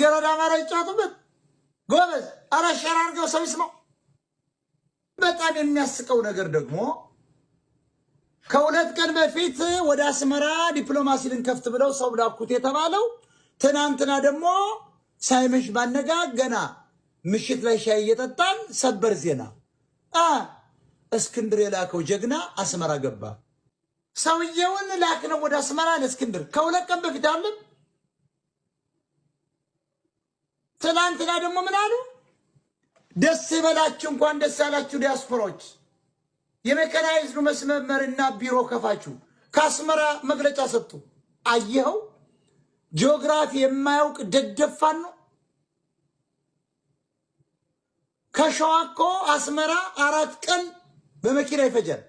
ገረድ አማራ ይጫወቱበት ጎበዝ። ኧረ ሸር አድርገው ሰው ይስማው። በጣም የሚያስቀው ነገር ደግሞ ከሁለት ቀን በፊት ወደ አስመራ ዲፕሎማሲ ልንከፍት ብለው ሰው ላኩት የተባለው ትናንትና ደግሞ ሳይመሽ ባነጋ ገና ምሽት ላይ ሻይ እየጠጣን ሰበር ዜና እስክንድር የላከው ጀግና አስመራ ገባ። ሰውየውን ላክነው ወደ አስመራ ለእስክንድር ከሁለት ቀን በፊት አለ። ትናንትና ደግሞ ምን አሉ? ደስ ይበላችሁ፣ እንኳን ደስ ያላችሁ ዲያስፖራዎች፣ የሜካናይዝዱ መስመርና ቢሮ ከፋችሁ ከአስመራ መግለጫ ሰጡ። አየኸው? ጂኦግራፊ የማያውቅ ደደፋን ነው። ከሸዋ እኮ አስመራ 4 ቀን በመኪና ይፈጃል፣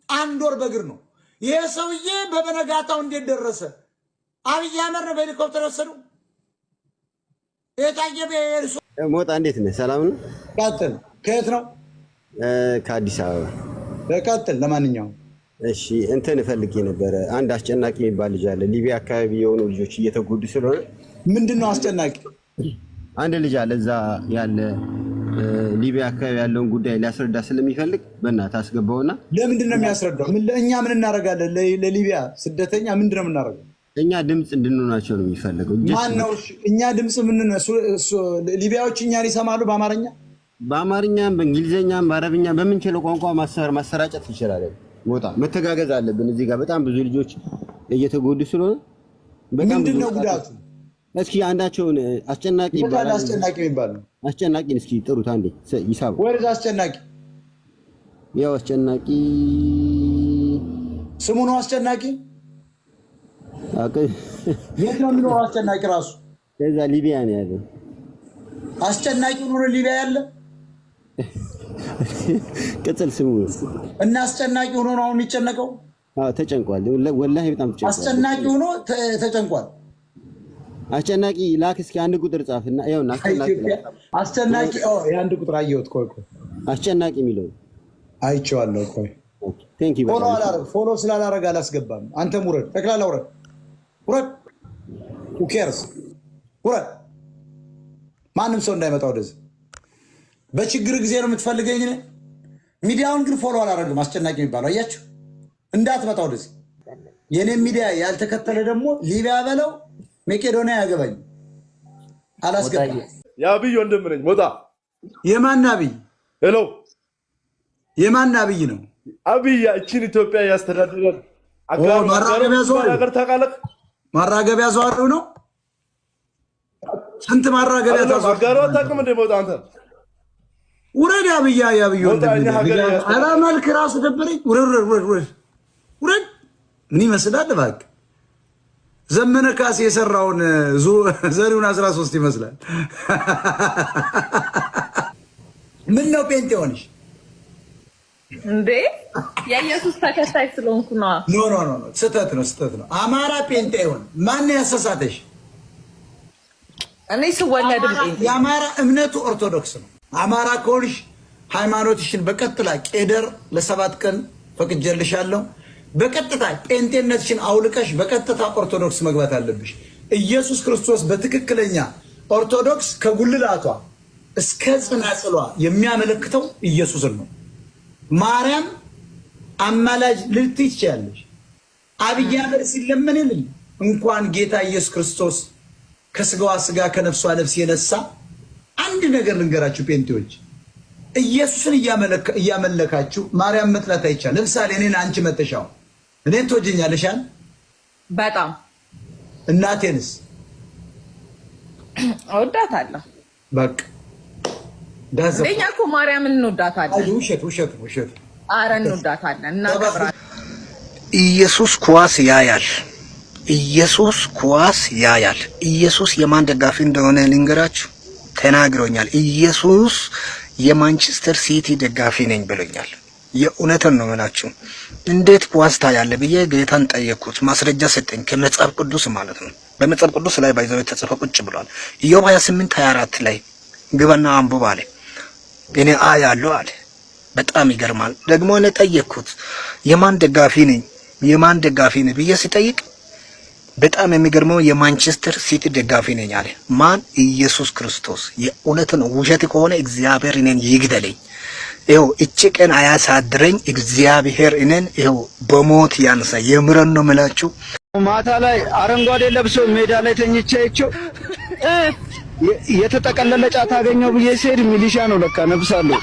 1 ወር በእግር ነው። ይሄ ሰውዬ በበነጋታው እንዴት ደረሰ? አብይ አህመድ ነው በሄሊኮፕተር ወሰዱ። የታየበ እርሱ ሞጣ እንዴት ነህ? ሰላም ነው? ቀጥል። ከየት ነው? ከአዲስ አበባ። በቀጥል። ለማንኛውም እሺ፣ እንትን ፈልጌ ነበረ። አንድ አስጨናቂ የሚባል ልጅ አለ። ሊቢያ አካባቢ የሆኑ ልጆች እየተጎዱ ስለሆነ ምንድነው አስጨናቂ? አንድ ልጅ አለ እዛ ያለ ሊቢያ አካባቢ ያለውን ጉዳይ ሊያስረዳ ስለሚፈልግ በእናትህ አስገባውና። ለምንድን ነው የሚያስረዳው? እኛ ምን እናደርጋለን? ለሊቢያ ስደተኛ ምንድን ነው የምናደርገው? እኛ ድምፅ እንድንሆናቸው ነው የሚፈልገው። ማነው እኛ ድምፅ? ሊቢያዎች እኛን ይሰማሉ? በአማርኛም በእንግሊዝኛም በአረብኛም በምንችለው ቋንቋ ማሰራጨት እንችላለን። ሞጣ መተጋገዝ አለብን። እዚህ ጋር በጣም ብዙ ልጆች እየተጎዱ ስለሆነ ምንድን ነው ጉዳቱ? እስኪ አንዳቸውን አስጨናቂ ይባላል። አስጨናቂን እስኪ ጥሩት አንዴ። ይሳብ ወርዛ አስጨናቂ፣ ያው አስጨናቂ ስሙ ነው አስጨናቂ። የት ነው የሚኖረው አስጨናቂ? ራሱ እዛ ሊቢያ ነው ያለው። አስጨናቂ ሆኖ ሊቢያ ያለ ቅጽል ስሙ እና አስጨናቂ ሆኖ ነው አሁን የሚጨነቀው። ተጨንቋል። ወላሂ በጣም ተጨንቋል። አስጨናቂ ሆኖ ተጨንቋል። አስጨናቂ ላክ እስኪ አንድ ቁጥር ጻፍና ይኸውና አስጨናቂ የአንድ ቁጥር አየሁት። ቆይ አስጨናቂ የሚለው አይቼዋለሁ። ቆይ ቴንክ ዩ። ፎሎ ስላላረግ አላስገባም። አንተም ውረድ፣ ጠቅላላ ውረድ። who cares? ውረድ። ማንም ሰው እንዳይመጣ ወደዚህ። በችግር ጊዜ ነው የምትፈልገኝ። ሚዲያውን ግን ፎሎ አላረግም። አስጨናቂ የሚባለው አያችሁ፣ እንዳትመጣ ወደዚህ። የኔ ሚዲያ ያልተከተለ ደግሞ ሊቢያ በለው መቄዶንያ ያገባኝ አላስገባም። የአብይ ወንድም ነኝ። ሞጣ የማን አብይ? ሄሎ፣ የማን አብይ ነው? አብይ እቺን ኢትዮጵያ ያስተዳድራል። ማራገቢያ ዘዋሪው ነው። ስንት ማራገቢያ አጋሩ አታውቅም እንደ ሞጣ አንተ ውረድ። አብይ አብይ ኧረ መልክ ራሱ ደበረኝ። ውረድ። ምን ይመስላል እባክህ? ዘመነ ካሴ የሰራውን ዘሪውን 13 ይመስላል። ምን ነው ጴንጤ ሆነሽ እንዴ? የኢየሱስ ተከታይ ስለሆንኩ ነው። ኖ ስህተት ነው። አማራ ጴንጤ ይሆን? ማን ያሳሳተሽ? እኔ ስወለድም ጴንጤ። የአማራ እምነቱ ኦርቶዶክስ ነው። አማራ ከሆንሽ ሃይማኖትሽን በቀጥላ ቄደር ለ7 ቀን ፈቅጄልሻለሁ። በቀጥታ ጴንጤነትሽን አውልቀሽ በቀጥታ ኦርቶዶክስ መግባት አለብሽ። ኢየሱስ ክርስቶስ በትክክለኛ ኦርቶዶክስ ከጉልላቷ እስከ ጽናጽሏ የሚያመለክተው ኢየሱስን ነው። ማርያም አማላጅ ልትይ ትችያለሽ። አብይ አህመድ ሲለመንልን እንኳን ጌታ ኢየሱስ ክርስቶስ ከስጋዋ ስጋ ከነፍሷ ነፍስ የነሳ አንድ ነገር ልንገራችሁ ጴንጤዎች፣ ኢየሱስን እያመለካችሁ ማርያም መጥላት አይቻል። ለምሳሌ እኔን አንቺ መተሻው እኔን ትወጂኛለሽ? በጣም እናቴንስ እወዳታለሁ። በቃ እንደኛ እኮ ማርያምን እንወዳታለን። ውሸት። ኧረ እንወዳታለን፣ እናከብራለን። ኢየሱስ ኳስ ያያል። ኢየሱስ የማን ደጋፊ እንደሆነ ልንገራችሁ፣ ተናግሮኛል። ኢየሱስ የማንቸስተር ሲቲ ደጋፊ ነኝ ብሎኛል። የእውነትን ነው የምላችሁ። እንዴት ኳስ ታያለ ብዬ ጌታን ጠየቅኩት። ማስረጃ ሰጠኝ ከመጽሐፍ ቅዱስ ማለት ነው። በመጽሐፍ ቅዱስ ላይ ባይዘው ተጽፎ ቁጭ ብሏል። ኢዮብ 28:24 ላይ ግባና አንብብ አለ። እኔ አያለሁ አለ። በጣም ይገርማል። ደግሞ እኔ ጠየቅኩት የማን ደጋፊ ነኝ ብዬ ሲጠይቅ በጣም የሚገርመው የማንቸስተር ሲቲ ደጋፊ ነኝ አለ። ማን? ኢየሱስ ክርስቶስ። የእውነት ነው። ውሸት ከሆነ እግዚአብሔር እኔን ይግደለኝ። ይኸው እቺ ቀን አያሳድረኝ እግዚአብሔር እኔን ይኸው በሞት ያንሳ። የምረን ነው የምላችሁ። ማታ ላይ አረንጓዴ ለብሶ ሜዳ ላይ ተኝቻቸው የተጠቀለለ ጫት አገኘው ብዬ ስሄድ ሚሊሻ ነው ለካ ነብሳለሁ።